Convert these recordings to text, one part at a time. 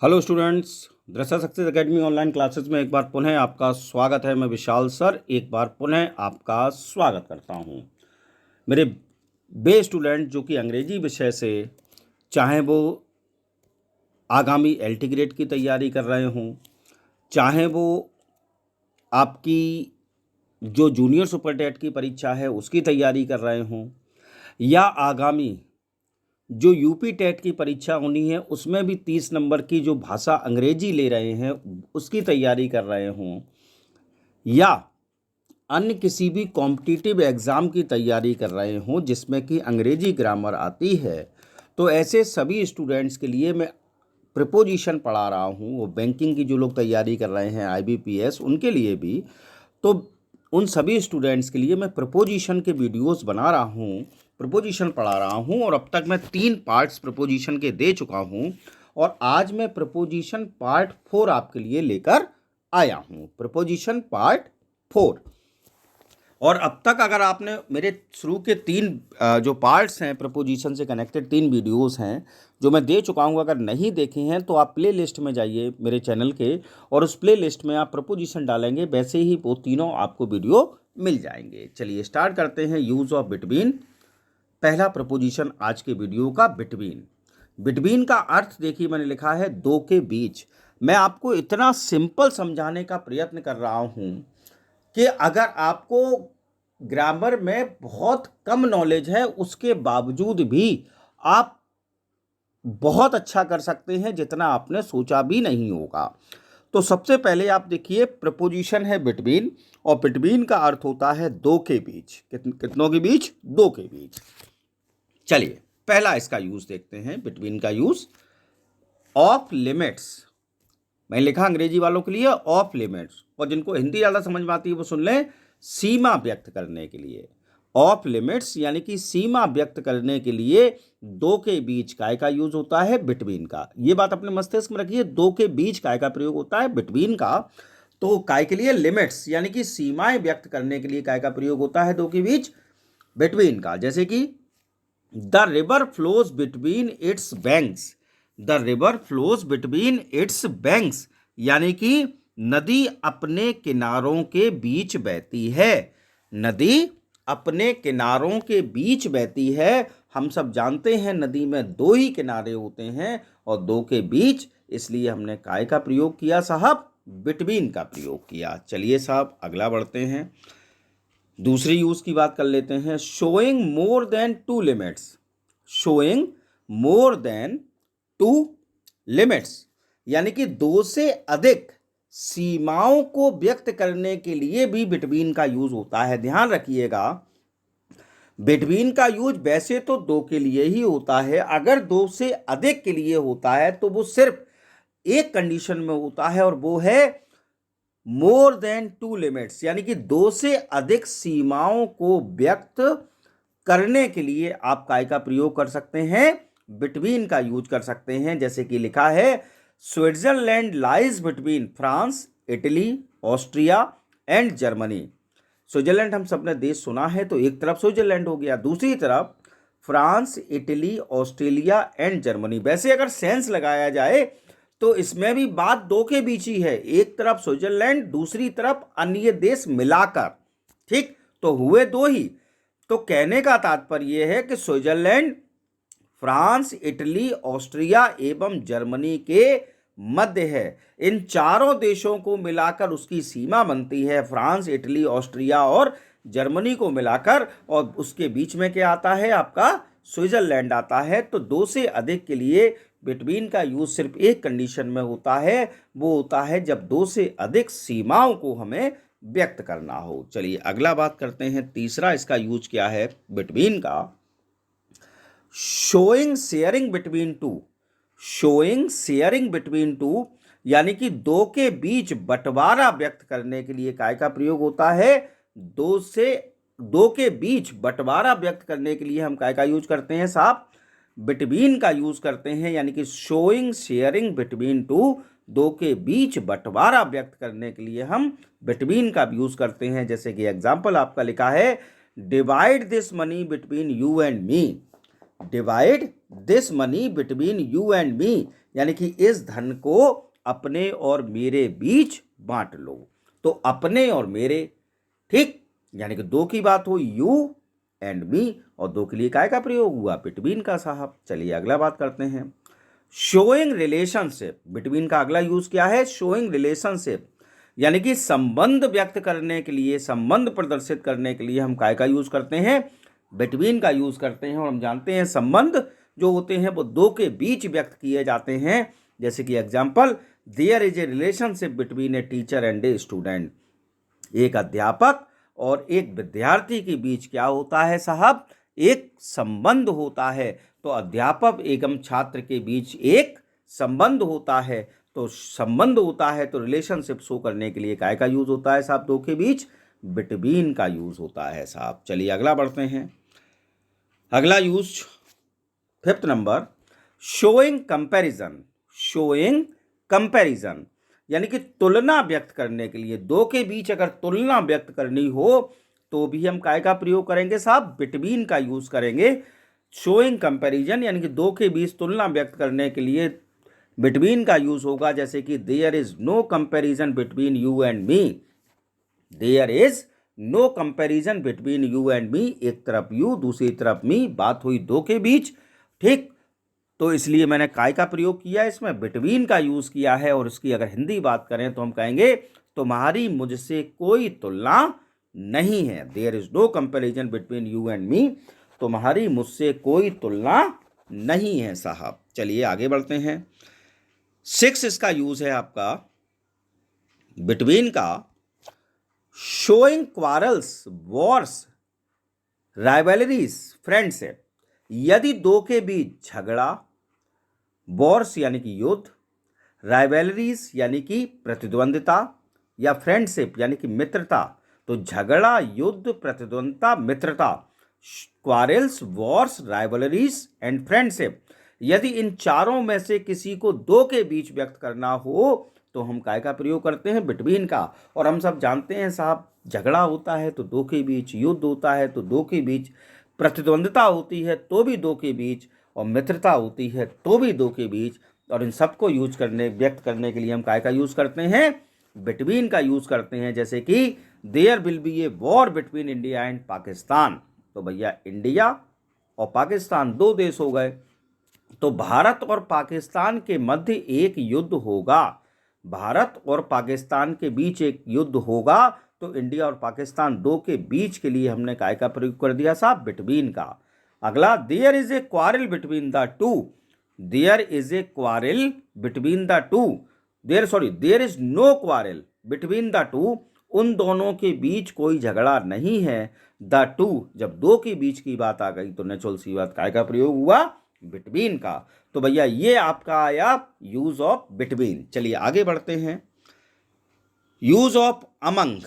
Hello students, दृश्य success academy online classes में एक बार पुनः आपका स्वागत है। मैं विशाल सर एक बार पुनः आपका स्वागत करता हूं। मेरे बे स्टूडेंट जो कि अंग्रेजी विषय से, चाहे वो आगामी एलटी ग्रेड की तैयारी कर रहे हों, चाहे वो आपकी जो जूनियर सुपर टेट की परीक्षा है उसकी तैयारी कर रहे हों, या आगामी जो यूपी टेट की परीक्षा होनी है उसमें भी 30 नंबर की जो भाषा अंग्रेजी ले रहे हैं उसकी तैयारी कर रहे हों, या अन्य किसी भी कॉम्पिटिटिव एग्ज़ाम की तैयारी कर रहे हों जिसमें कि अंग्रेजी ग्रामर आती है, तो ऐसे सभी स्टूडेंट्स के लिए मैं प्रिपोजिशन पढ़ा रहा हूं। वो बैंकिंग की जो लोग तैयारी कर रहे हैं आईबीपीएस, उनके लिए भी, तो उन सभी स्टूडेंट्स के लिए मैं प्रिपोजिशन के वीडियोस बना रहा हूं, प्रिपोजिशन पढ़ा रहा हूं। और अब तक मैं 3 पार्ट्स प्रिपोजिशन के दे चुका हूं और आज मैं प्रिपोजिशन पार्ट 4 आपके लिए लेकर आया हूं। Preposition part 4। और अब तक अगर आपने मेरे शुरू के 3 जो पार्ट्स हैं प्रपोजिशन से कनेक्टेड 3 वीडियोस हैं जो मैं दे चुका हूं, अगर नहीं देखे हैं तो आप प्ले लिस्ट में जाइए मेरे चैनल के, और उस प्ले लिस्ट में आप प्रपोजिशन डालेंगे, वैसे ही वो तीनों आपको वीडियो मिल जाएंगे। चलिए स्टार्ट करते हैं। Use of between. पहला प्रपोजिशन आज के वीडियो का बिटवीन। बिटवीन का अर्थ देखिए, मैंने लिखा है दो के बीच। मैं आपको इतना सिंपल समझाने का प्रयत्न कर रहा हूं कि अगर आपको ग्रामर में बहुत कम नॉलेज है उसके बावजूद भी आप बहुत अच्छा कर सकते हैं, जितना आपने सोचा भी नहीं होगा। तो सबसे पहले आप देखिए, प्रपोजिशन है बिटवीन, और बिटवीन का अर्थ होता है दो के बीच। कितनों के बीच? दो के बीच। चलिए पहला इसका यूज देखते हैं, बिटवीन का यूज। ऑफ लिमिट्स, मैंने लिखा अंग्रेजी वालों के लिए ऑफ लिमिट्स, और जिनको हिंदी ज़्यादा समझ में आती है वो सुन लें, सीमा व्यक्त करने के लिए। ऑफ लिमिट्स यानी कि सीमा व्यक्त करने के लिए दो के बीच काय का यूज होता है? बिटवीन का। ये बात अपने मस्तिष्क में रखिए, दो के बीच काय का प्रयोग होता है? बिटवीन का। तो काय के लिए लिमिट्स यानी कि सीमाएं व्यक्त करने के लिए काय का प्रयोग होता है? दो के बीच, बिटवीन का। जैसे कि the river flows between its banks. The river flows between its banks यानी कि नदी अपने किनारों के बीच बहती है। नदी अपने किनारों के बीच बहती है। हम सब जानते हैं नदी में दो ही किनारे होते हैं और दो के बीच, इसलिए हमने काय का प्रयोग किया साहब? बिटवीन का प्रयोग किया। चलिए साहब अगला बढ़ते हैं, दूसरी यूज की बात कर लेते हैं। Showing more than 2 limits. Showing more than 2 limits यानी कि दो से अधिक सीमाओं को व्यक्त करने के लिए भी बिटवीन का यूज होता है। ध्यान रखिएगा, बिटवीन का यूज वैसे तो दो के लिए ही होता है, अगर दो से अधिक के लिए होता है तो वो सिर्फ एक कंडीशन में होता है, और वो है मोर देन 2 लिमिट्स यानी कि दो से अधिक सीमाओं को व्यक्त करने के लिए आप काय का प्रयोग कर सकते हैं, बिटवीन का यूज कर सकते हैं। जैसे कि लिखा है, Switzerland lies between France, Italy, Austria and Germany. Switzerland हम सबने देश सुना है, तो एक तरफ स्विट्जरलैंड हो गया, दूसरी तरफ France, Italy, Australia and Germany. वैसे अगर सेंस लगाया जाए तो इसमें भी बात दो के बीच ही है, एक तरफ स्विट्जरलैंड, दूसरी तरफ अन्य देश मिलाकर। ठीक, तो हुए दो ही। तो कहने का तात्पर्य यह है कि स्विट्जरलैंड फ्रांस, इटली, ऑस्ट्रिया एवं जर्मनी के मध्य है। इन चारों देशों को मिलाकर उसकी सीमा बनती है, फ्रांस, इटली, ऑस्ट्रिया और जर्मनी को मिलाकर, और उसके बीच में क्या आता है? आपका स्विट्जरलैंड आता है। तो दो से अधिक के लिए बिटवीन का यूज सिर्फ एक कंडीशन में होता है, वो होता है जब दो से अधिक सीमाओं को हमें व्यक्त करना हो। चलिए अगला बात करते हैं, तीसरा इसका यूज क्या है बिटवीन का? Showing sharing between two. Showing sharing between two यानी कि दो के बीच बंटवारा व्यक्त करने के लिए काय का प्रयोग होता है? दो के बीच बंटवारा व्यक्त करने के लिए हम काय का यूज करते हैं साहब? बिटवीन का यूज करते हैं। यानी कि शोइंग शेयरिंग बिटवीन टू, दो के बीच बंटवारा व्यक्त करने के लिए हम बिटवीन का यूज करते हैं। जैसे कि एग्जाम्पल आपका लिखा है, divide this money between you and me. Divide this money between you and मी, यानी कि इस धन को अपने और मेरे बीच बांट लो। तो अपने और मेरे, ठीक, यानी कि दो की बात हुई यू एंड मी, और दो के लिए काय का प्रयोग हुआ, बिटवीन का साहब। चलिए अगला बात करते हैं। शोइंग रिलेशनशिप, बिटवीन का अगला यूज क्या है, शोइंग रिलेशनशिप, यानी कि संबंध व्यक्त करने के लिए, संबंध प्रदर्शित करने के लिए हम काय का यूज करते हैं, बिटवीन का यूज करते हैं। और हम जानते हैं संबंध जो होते हैं वो दो के बीच व्यक्त किए जाते हैं। जैसे कि example, there is a relationship between a teacher and a student, एक अध्यापक और एक विद्यार्थी के बीच क्या होता है साहब, एक संबंध होता है। तो अध्यापक एवं छात्र के बीच एक संबंध होता है। तो संबंध होता है तो रिलेशनशिप शो करने के लिए काय का यूज होता है साहब, दो के बीच बिटवीन का यूज होता है साहब। चलिए अगला बढ़ते हैं। अगला use 5th number, showing comparison. Showing comparison यानी कि तुलना व्यक्त करने के लिए, दो के बीच अगर तुलना व्यक्त करनी हो तो भी हम काय का प्रयोग करेंगे साहब, बिटवीन का यूज करेंगे। शोइंग कंपैरिजन यानी कि दो के बीच तुलना व्यक्त करने के लिए बिटवीन का यूज होगा। जैसे कि there is no comparison between you and me, there is no comparison between you and me, एक तरफ यू दूसरी तरफ मी, बात हुई दो के बीच, ठीक। तो इसलिए मैंने काय का प्रयोग किया, इसमें बिटवीन का यूज किया है। और इसकी अगर हिंदी बात करें तो हम कहेंगे तुम्हारी मुझसे कोई तुलना नहीं है। There is no comparison between you and me, तुम्हारी मुझसे कोई तुलना नहीं है साहब। चलिए आगे बढ़ते हैं। 6 इसका यूज है आपका बिटवीन का, showing quarrels, Wars, rivalries, friendship. यदि दो के बीच झगड़ा, वॉर्स यानी कि युद्ध, राइवलरीज यानी कि प्रतिद्वंदिता, या फ्रेंडशिप यानी कि मित्रता, तो झगड़ा, युद्ध, प्रतिद्वंदिता, मित्रता, quarrels, Wars, rivalries and friendship, यदि इन चारों में से किसी को दो के बीच व्यक्त करना हो तो हम काय का प्रयोग करते हैं, बिटवीन का। और हम सब जानते हैं साहब, झगड़ा होता है तो दो के बीच, युद्ध होता है तो दो के बीच, प्रतिद्वंदिता होती है तो भी दो के बीच, और मित्रता होती है तो भी दो के बीच। और इन सबको यूज करने, व्यक्त करने के लिए हम काय का यूज करते हैं, बिटवीन का यूज करते हैं। जैसे कि there will be a war between India and Pakistan, तो भैया इंडिया और पाकिस्तान दो देश हो गए, तो भारत और पाकिस्तान के मध्य एक युद्ध होगा, भारत और पाकिस्तान के बीच एक युद्ध होगा। तो इंडिया और पाकिस्तान दो के बीच के लिए हमने काय का प्रयोग कर दिया साहब, बिटवीन का। अगला, there is a quarrel between the two, there is a quarrel between the two, there is no quarrel between the two, उन दोनों के बीच कोई झगड़ा नहीं है। द टू, जब दो के बीच की बात आ गई तो नेचुरल सी बात काय का प्रयोग हुआ, बिटवीन का। तो भैया ये आपका आया यूज ऑफ बिटवीन। चलिए आगे बढ़ते हैं। Use of among,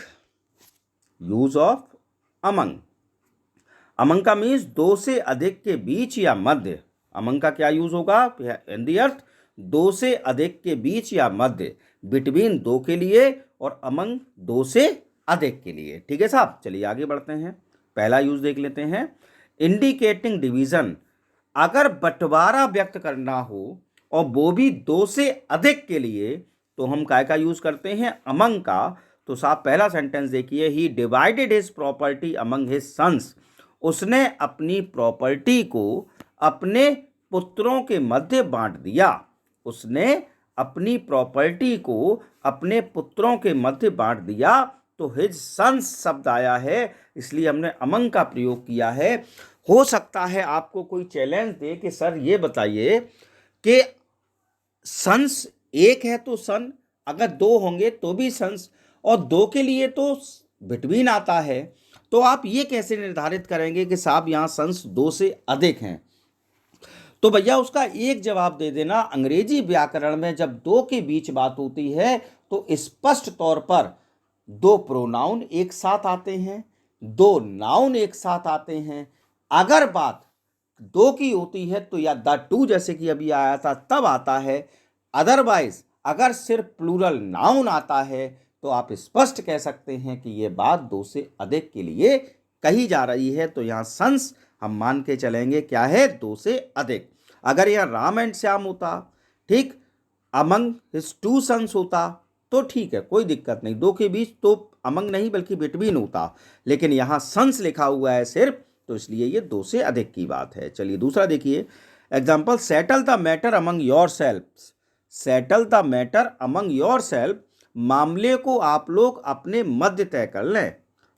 use of among, among का मीन्स दो से अधिक के बीच या मध्य। अमंग का क्या यूज होगा, इन द अर्थ दो से अधिक के बीच या मध्य, बिटवीन दो के लिए और अमंग दो से अधिक के लिए, ठीक है साहब। चलिए आगे बढ़ते हैं। पहला यूज देख लेते हैं, इंडिकेटिंग डिवीजन, अगर बंटवारा व्यक्त करना हो और वो भी दो से अधिक के लिए तो हम काय का यूज करते हैं, अमंग का। तो साहब पहला सेंटेंस देखिए, he divided his property among his sons, उसने अपनी प्रॉपर्टी को अपने पुत्रों के मध्य बांट दिया, उसने अपनी प्रॉपर्टी को अपने पुत्रों के मध्य बांट दिया। तो हिज सन्स शब्द आया है, इसलिए हमने अमंग का प्रयोग किया है। हो सकता है आपको कोई चैलेंज दे कि सर ये बताइए कि सन्स एक है तो सन, अगर दो होंगे तो भी सन्स, और दो के लिए तो बिटवीन आता है, तो आप ये कैसे निर्धारित करेंगे कि साहब यहाँ सन्स दो से अधिक हैं। तो भैया उसका एक जवाब दे देना, अंग्रेजी व्याकरण में जब दो के बीच बात होती है तो स्पष्ट तौर पर दो प्रोनाउन एक साथ आते हैं, दो नाउन एक साथ आते हैं। अगर बात दो की होती है तो या द टू जैसे कि अभी आया था तब आता है, अदरवाइज अगर सिर्फ प्लूरल नाउन आता है तो आप स्पष्ट कह सकते हैं कि यह बात दो से अधिक के लिए कही जा रही है। तो यहाँ सन्स हम मान के चलेंगे क्या है, 2 से अधिक। अगर यह राम एंड श्याम होता, ठीक, अमंग हिज 2 सन्स होता तो ठीक है, कोई दिक्कत नहीं, 2 के बीच तो अमंग नहीं बल्कि बिटवीन होता, लेकिन यहाँ सन्स लिखा हुआ है सिर्फ, तो इसलिए ये 2 से अधिक की बात है। चलिए दूसरा देखिए example, settle the matter among your self. Settle the matter among your self, मामले को आप लोग अपने मध्य तय कर लें।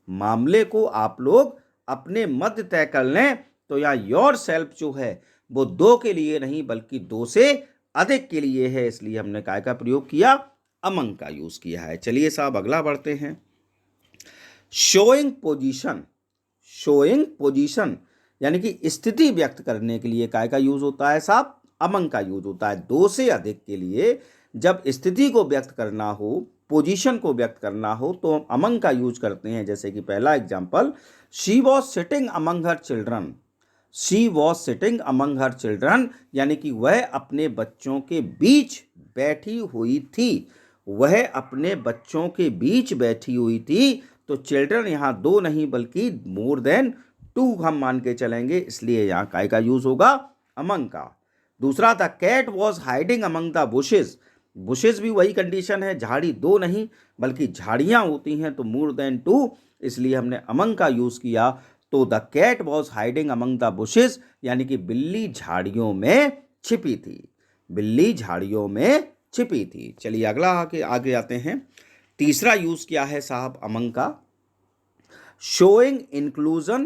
मामले को आप लोग अपने मध्य तय कर लें, तो यहाँ योर सेल्फ जो है वो 2 के लिए नहीं बल्कि 2 से अधिक के लिए है, इसलिए हमने काय का प्रयोग किया, अमंग का यूज किया है। चलिए साहब अगला बढ़ते हैं। Showing position. शोइंग पोजीशन यानी कि स्थिति व्यक्त करने के लिए काय का यूज होता है साहब, अमंग का यूज होता है। 2 से अधिक के लिए जब स्थिति को व्यक्त करना हो, पोजीशन को व्यक्त करना हो, तो हम अमंग का यूज करते हैं। जैसे कि पहला example, she was sitting among her children. She was sitting among her children यानी कि वह अपने बच्चों के बीच बैठी हुई थी। वह अपने बच्चों के बीच बैठी हुई थी, तो चिल्ड्रन यहाँ 2 नहीं बल्कि मोर देन 2 हम मान के चलेंगे, इसलिए यहाँ काय का यूज होगा, अमंग का। दूसरा, the cat was hiding among the bushes. Bushes भी वही कंडीशन है, झाड़ी 2 नहीं बल्कि झाड़ियाँ होती हैं, तो मोर देन 2, इसलिए हमने अमंग का यूज किया। तो the cat was hiding among the bushes यानी कि बिल्ली झाड़ियों में छिपी थी। बिल्ली झाड़ियों में छिपी थी। चलिए अगला आगे आते हैं। तीसरा यूज क्या है साहब अमंग का, showing inclusion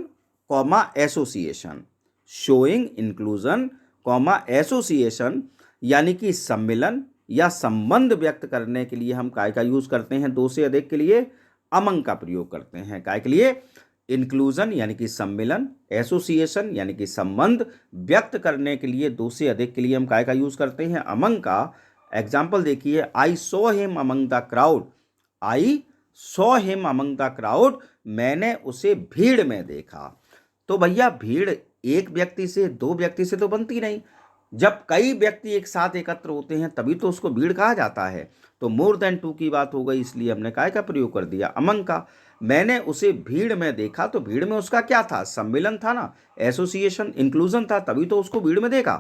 comma association. Showing inclusion comma association यानी कि सम्मिलन या संबंध व्यक्त करने के लिए हम काय का यूज करते हैं, 2 से अधिक के लिए अमंग का प्रयोग करते हैं। काय के लिए, इंक्लूजन यानी कि सम्मिलन, एसोसिएशन यानी कि संबंध व्यक्त करने के लिए 2 से अधिक के लिए हम काय का यूज करते हैं, अमंग का। एग्जाम्पल देखिए, I saw him among the crowd. I saw him among the crowd, मैंने उसे भीड़ में देखा। तो भैया भीड़ एक व्यक्ति से 2 व्यक्ति से तो बनती नहीं, जब कई व्यक्ति एक साथ एकत्र होते हैं तभी तो उसको भीड़ कहा जाता है। तो मोर देन 2 की बात हो गई, इसलिए हमने काय का प्रयोग कर दिया, अमंग का। मैंने उसे भीड़ में देखा, तो भीड़ में उसका क्या था, सम्मिलन था ना, एसोसिएशन, इंक्लूजन था, तभी तो उसको भीड़ में देखा।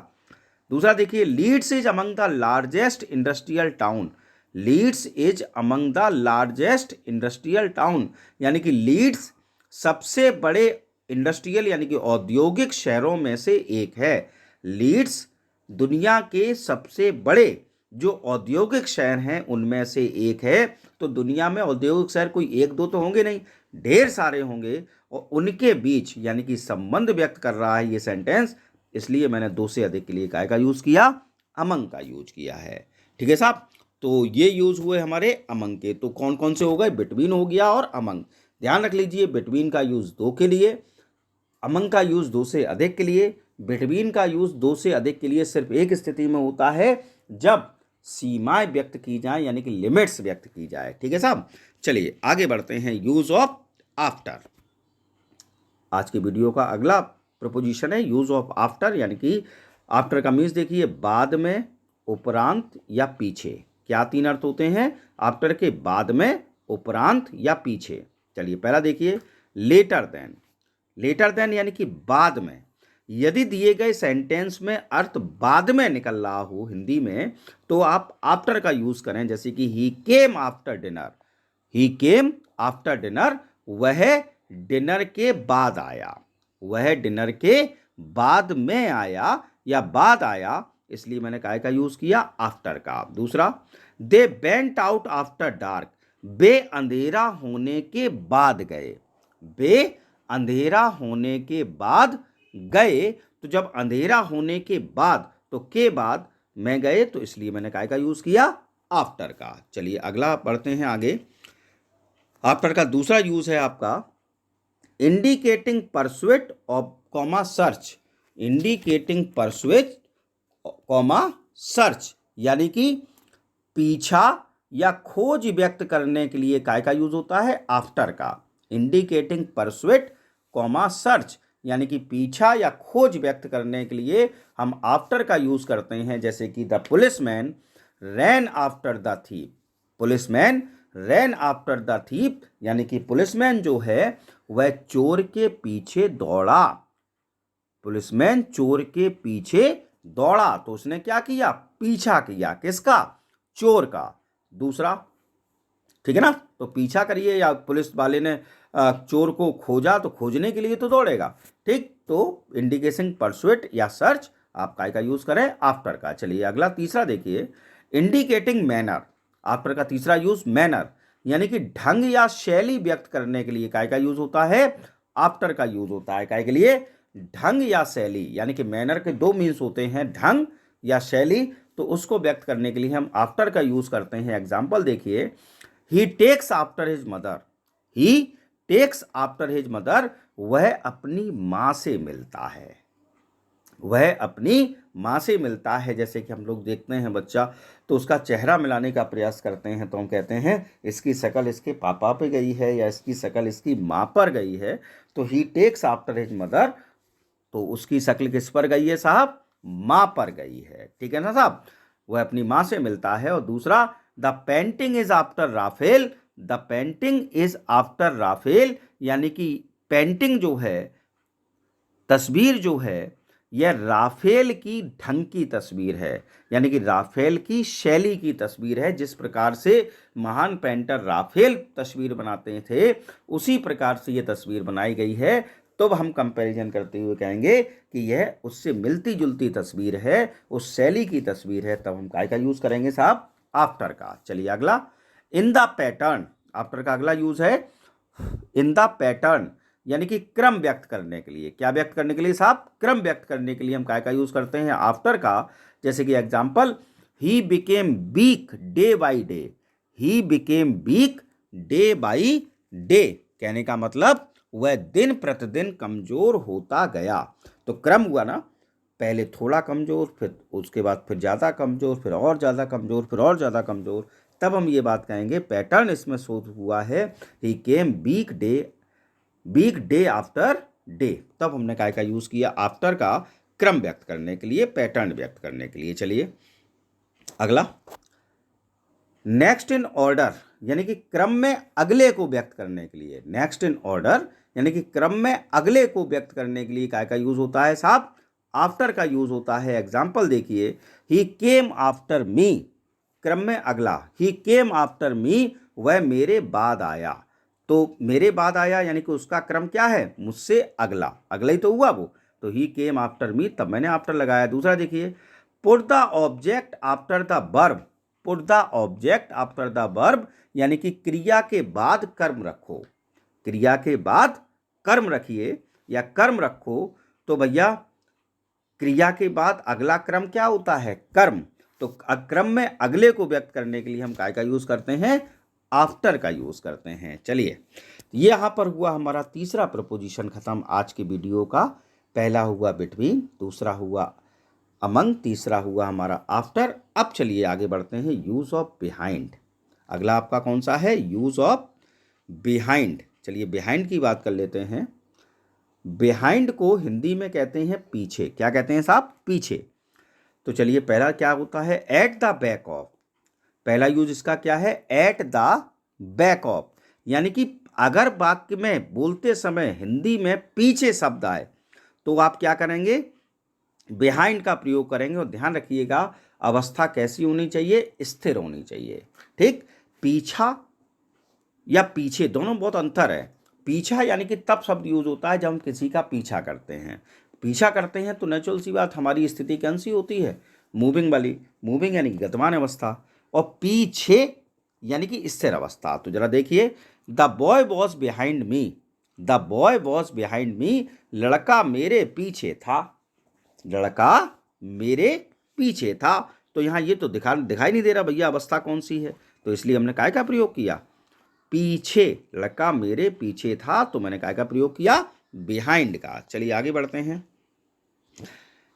दूसरा देखिए, Leeds is among the largest industrial town. Leeds is among the largest industrial town यानी कि लीड्स सबसे बड़े इंडस्ट्रियल यानी कि औद्योगिक शहरों में से एक है। लीड्स दुनिया के सबसे बड़े जो औद्योगिक शहर हैं उनमें से एक है। तो दुनिया में औद्योगिक शहर कोई 1-2 तो होंगे नहीं, ढेर सारे होंगे, और उनके बीच यानी कि संबंध व्यक्त कर रहा है ये सेंटेंस, इसलिए मैंने 2 से अधिक के लिए काय का यूज किया, अमंग का यूज किया है। ठीक है साहब, तो ये यूज हुए हमारे अमंग के। तो कौन कौन से हो गए, बिटवीन हो गया और अमंग। ध्यान रख लीजिए, बिटवीन का यूज 2 के लिए, अमंग का यूज 2 से अधिक के लिए। बिटवीन का यूज 2 से अधिक के लिए सिर्फ एक स्थिति में होता है, जब सीमाएं व्यक्त की जाए यानी कि लिमिट्स व्यक्त की जाए। ठीक है साहब, चलिए आगे बढ़ते हैं। Use of after. आज की वीडियो का अगला प्रपोजिशन है यूज ऑफ आफ्टर, यानी कि आफ्टर का मीन्स देखिए, बाद में, उपरांत या पीछे। क्या 3 अर्थ होते हैं आफ्टर के, बाद में, उपरांत या पीछे। चलिए पहला देखिए, लेटर देन। लेटर देन यानी कि बाद में। यदि दिए गए सेंटेंस में अर्थ बाद में निकल रहा हो हिंदी में, तो आप आफ्टर का यूज करें। जैसे कि ही केम आफ्टर डिनर। ही केम आफ्टर डिनर, वह डिनर के बाद आया। वह डिनर के बाद में आया या बाद आया, इसलिए मैंने काय का यूज किया, आफ्टर का। दूसरा, they went out after dark. वे अंधेरा होने के बाद गए। वे अंधेरा होने के बाद गए, तो जब अंधेरा होने के बाद, तो के बाद में गए, तो इसलिए मैंने काय का यूज किया, आफ्टर का। चलिए अगला पढ़ते हैं आगे। आफ्टर का दूसरा यूज है आपका indicating pursuit of comma search. Indicating pursuit comma search यानी कि पीछा या खोज व्यक्त करने के लिए काय का यूज होता है, आफ्टर का। इंडिकेटिंग परसुएट कॉमा सर्च यानी कि पीछा या खोज व्यक्त करने के लिए हम आफ्टर का यूज करते हैं। जैसे कि the policeman rain after the thief. Policeman rain after the thief यानी कि पुलिसमैन जो है वह चोर के पीछे दौड़ा। पुलिसमैन चोर के पीछे दौड़ा, तो उसने क्या किया, पीछा किया, किसका, चोर का। दूसरा, ठीक है ना, तो पीछा करिए, या पुलिस वाले ने चोर को खोजा, तो खोजने के लिए तो दौड़ेगा, ठीक। तो इंडिकेशन परसुएट या सर्च, आप काय का यूज करें, आफ्टर का। चलिए अगला तीसरा देखिए, इंडिकेटिंग मैनर। आफ्टर का तीसरा यूज मैनर, यानी कि ढंग या शैली व्यक्त करने के लिए काय का यूज होता है, आफ्टर का यूज होता है। काय के लिए, ढंग या शैली, यानी कि मैनर के दो मीन्स होते हैं, ढंग या शैली, तो उसको व्यक्त करने के लिए हम आफ्टर का यूज करते हैं। एग्जाम्पल देखिए, ही टेक्स आफ्टर हिज मदर, ही टेक्स आफ्टर हिज मदर, वह अपनी माँ से मिलता है, वह अपनी माँ से मिलता है। जैसे कि हम लोग देखते हैं बच्चा, तो उसका चेहरा मिलाने का प्रयास करते हैं, तो हम कहते हैं इसकी शक्ल इसके पापा पे गई है, या इसकी शक्ल इसकी माँ पर गई है। तो ही टेक्स आफ्टर हिज मदर, तो उसकी शक्ल किस पर गई है साहब, माँ पर गई है, ठीक है ना साहब, वह अपनी माँ से मिलता है। और दूसरा, the painting is after Raphael, the painting is after Raphael, यानी कि पेंटिंग जो है, तस्वीर जो है, यह राफेल की ढंग की तस्वीर है, यानी कि राफेल की शैली की तस्वीर है। जिस प्रकार से महान पेंटर राफेल तस्वीर बनाते थे, उसी प्रकार से यह तस्वीर बनाई गई है। तो हम कंपैरिजन करते हुए कहेंगे कि यह उससे मिलती जुलती तस्वीर है, उस शैली की तस्वीर है। तब हम काय का यूज करेंगे साहब, आफ्टर का। चलिए अगला, इन द पैटर्न। आफ्टर का अगला यूज है इन द पैटर्न, यानी कि क्रम व्यक्त करने के लिए। क्या व्यक्त करने के लिए साहब, क्रम व्यक्त करने के लिए हम काय का यूज करते हैं, आफ्टर का। जैसे कि example, he became week day by day, he became week day by day, कहने का मतलब वह दिन प्रतिदिन कमजोर होता गया। तो क्रम हुआ ना, पहले थोड़ा कमजोर, फिर उसके बाद फिर ज़्यादा कमजोर, फिर और ज़्यादा कमजोर, फिर और ज़्यादा कमजोर। तब हम ये बात कहेंगे पैटर्न इसमें शोध हुआ है, ही केम वीक डे आफ्टर डे। तब हमने काय का यूज़ किया, आफ्टर का, क्रम व्यक्त करने के लिए, पैटर्न व्यक्त करने के लिए। चलिए अगला, नेक्स्ट इन ऑर्डर, यानी कि क्रम में अगले को व्यक्त करने के लिए। नेक्स्ट इन ऑर्डर, यानी कि क्रम में अगले को व्यक्त करने के लिए काय का यूज होता है साहब, आफ्टर का यूज होता है। एग्जाम्पल देखिए, ही केम आफ्टर मी, क्रम में अगला, ही केम आफ्टर मी, वह मेरे बाद आया। तो मेरे बाद आया, यानी कि उसका क्रम क्या है, मुझसे अगला, अगला ही तो हुआ वो। तो ही केम आफ्टर मी, तब मैंने आफ्टर लगाया। दूसरा देखिए, put the object after the verb, put the object after the verb, यानी कि क्रिया के बाद कर्म रखो, क्रिया के बाद कर्म रखिए या कर्म रखो। तो भैया क्रिया के बाद अगला क्रम क्या होता है, कर्म। तो क्रम में अगले को व्यक्त करने के लिए हम काय का यूज करते हैं, आफ्टर का यूज करते हैं। चलिए, ये यहाँ पर हुआ हमारा तीसरा प्रपोजिशन खत्म आज की वीडियो का। पहला हुआ बिटवीन, दूसरा हुआ अमंग, तीसरा हुआ हमारा आफ्टर। अब चलिए आगे बढ़ते हैं, यूज ऑफ बिहाइंड। अगला आपका कौन सा है, यूज ऑफ बिहाइंड। चलिए बिहाइंड की बात कर लेते हैं। बिहाइंड को हिंदी में कहते हैं पीछे। क्या कहते हैं साहब, पीछे। तो चलिए पहला क्या होता है, एट द बैक ऑफ। पहला यूज इसका क्या है, एट द बैक ऑफ, यानी कि अगर वाक्य में बोलते समय हिंदी में पीछे शब्द आए, तो आप क्या करेंगे, बिहाइंड का प्रयोग करेंगे। और ध्यान रखिएगा, अवस्था कैसी होनी चाहिए, स्थिर होनी चाहिए, ठीक। पीछा या पीछे दोनों बहुत अंतर है। पीछा यानी कि तब शब्द यूज होता है जब हम किसी का पीछा करते हैं। पीछा करते हैं तो नेचुरल सी बात, हमारी स्थिति कौन सी होती है, मूविंग वाली, मूविंग यानी कि गतिमान अवस्था, और पीछे यानी कि स्थिर अवस्था। तो जरा देखिए, the boy was behind me, the boy was behind me, लड़का मेरे पीछे था, लड़का मेरे पीछे था। तो यहाँ ये तो दिखाई नहीं दे रहा भैया अवस्था कौन सी है, तो इसलिए हमने काय का प्रयोग किया, पीछे, लड़का मेरे पीछे था, तो मैंने काय का प्रयोग किया, बिहाइंड का। चलिए आगे बढ़ते हैं,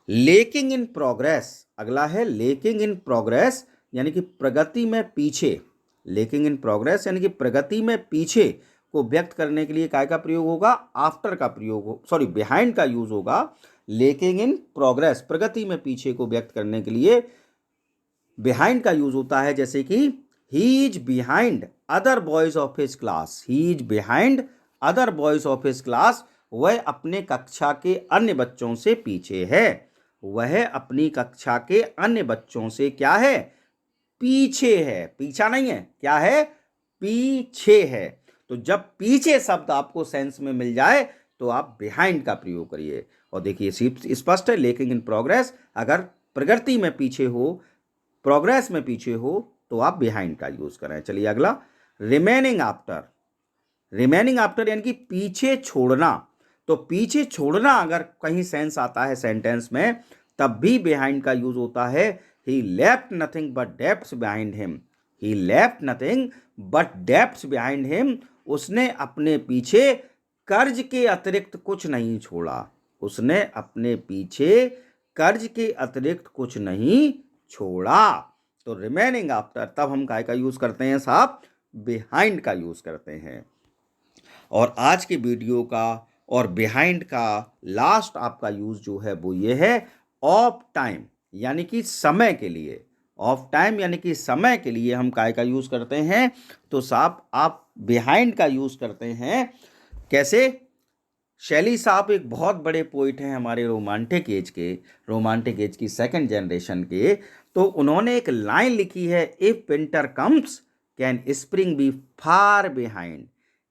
लेकिंग इन प्रोग्रेस। अगला है लेकिंग इन प्रोग्रेस, यानी कि प्रगति में पीछे। लेकिंग इन प्रोग्रेस यानी कि प्रगति में पीछे को व्यक्त करने के लिए काय का प्रयोग होगा, आफ्टर का प्रयोग हो, सॉरी बिहाइंड का यूज होगा। लेकिंग इन प्रोग्रेस, प्रगति में पीछे को व्यक्त करने के लिए बिहाइंड का यूज होता है। जैसे कि he is behind other boys of his class, he is behind other boys of his class, वह अपने कक्षा के अन्य बच्चों से पीछे है। वह अपनी कक्षा के अन्य बच्चों से क्या है? पीछे है, पीछा नहीं है, क्या है? पीछे है। तो जब पीछे शब्द आपको सेंस में मिल जाए तो आप बिहाइंड का प्रयोग करिए। और देखिए स्पष्ट है, लेकिन इन प्रोग्रेस, अगर प्रगति में पीछे हो, प्रोग्रेस में पीछे हो, तो आप बिहाइंड का यूज करें। चलिए अगला, रिमेनिंग आफ्टर। रिमेनिंग आफ्टर यानी कि पीछे छोड़ना। तो पीछे छोड़ना अगर कहीं सेंस आता है सेंटेंस में, तब भी बिहाइंड का यूज होता है। He left nothing but depths behind him. He left nothing but depths behind him. उसने अपने पीछे कर्ज के अतिरिक्त कुछ नहीं छोड़ा। उसने अपने पीछे कर्ज के अतिरिक्त कुछ नहीं छोड़ा। तो रिमेनिंग आफ्टर, तब हम काय का यूज करते हैं साहब? बिहाइंड का यूज करते हैं। और आज के वीडियो का और बिहाइंड का लास्ट आपका यूज जो है वो ये है, ऑफ टाइम, यानी कि समय के लिए। ऑफ टाइम यानी कि समय के लिए हम काय का यूज करते हैं? तो साहब आप बिहाइंड का यूज करते हैं। कैसे? शैली साहब एक बहुत बड़े पोइट हैं हमारे रोमांटिक एज के, रोमांटिक एज की सेकंड जनरेशन के। तो उन्होंने एक लाइन लिखी है, if winter comes can spring be far behind.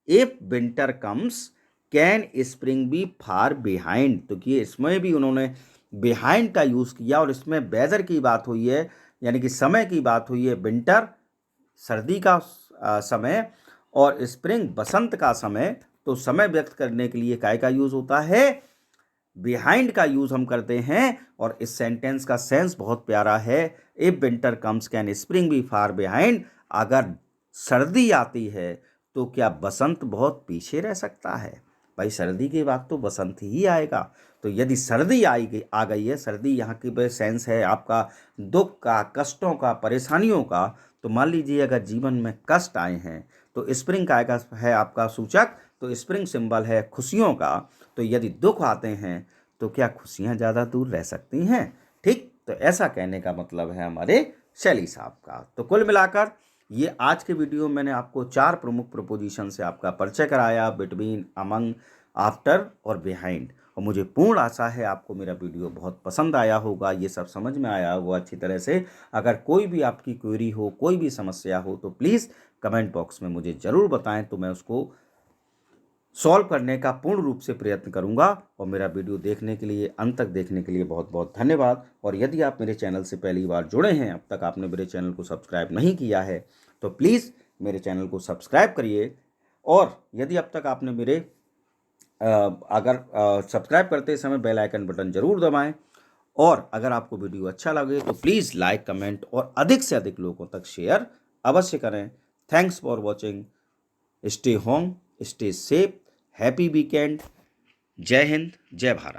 If winter comes can spring be far behind. तो कि इसमें भी उन्होंने बिहाइंड का यूज किया, और इसमें वेदर की बात हुई है, यानी कि समय की बात हुई है। विंटर सर्दी का समय, और स्प्रिंग बसंत का समय। तो समय व्यक्त करने के लिए काय का यूज होता है? बिहाइंड का यूज हम करते हैं। और इस सेंटेंस का सेंस बहुत प्यारा है, if winter comes can spring be far behind. अगर सर्दी आती है तो क्या बसंत बहुत पीछे रह सकता है? भाई सर्दी के बाद तो बसंत ही आएगा। तो यदि सर्दी आ गई है, सर्दी यहाँ की सेंस है आपका दुख का, कष्टों का, परेशानियों का। तो मान लीजिए अगर जीवन में कष्ट आए हैं तो स्प्रिंग का है आपका सूचक। तो स्प्रिंग सिंबल है खुशियों का। तो यदि दुख आते हैं तो क्या खुशियां ज़्यादा दूर रह सकती हैं? ठीक, तो ऐसा कहने का मतलब है हमारे शैली साहब का। तो कुल मिलाकर ये आज के वीडियो में मैंने आपको 4 प्रमुख प्रपोजिशन से आपका परिचय कराया, बिटवीन, अमंग, आफ्टर और बिहाइंड। और मुझे पूर्ण आशा है आपको मेरा वीडियो बहुत पसंद आया होगा, ये सब समझ में आया होगा अच्छी तरह से। अगर कोई भी आपकी क्वेरी हो, कोई भी समस्या हो, तो प्लीज़ कमेंट बॉक्स में मुझे ज़रूर बताएं, तो मैं उसको सॉल्व करने का पूर्ण रूप से प्रयत्न करूंगा। और मेरा वीडियो देखने के लिए, अंत तक देखने के लिए बहुत बहुत धन्यवाद। और यदि आप मेरे चैनल से पहली बार जुड़े हैं, अब तक आपने मेरे चैनल को सब्सक्राइब नहीं किया है, तो प्लीज़ मेरे चैनल को सब्सक्राइब करिए। और यदि अब तक आपने मेरे अगर सब्सक्राइब करते समय बेल आइकन बटन ज़रूर दबाएं। और अगर आपको वीडियो अच्छा लगे तो प्लीज़ लाइक, कमेंट और अधिक से अधिक लोगों तक शेयर अवश्य करें। Thanks for watching. Stay home, stay safe, happy weekend. जय हिंद, जय भारत।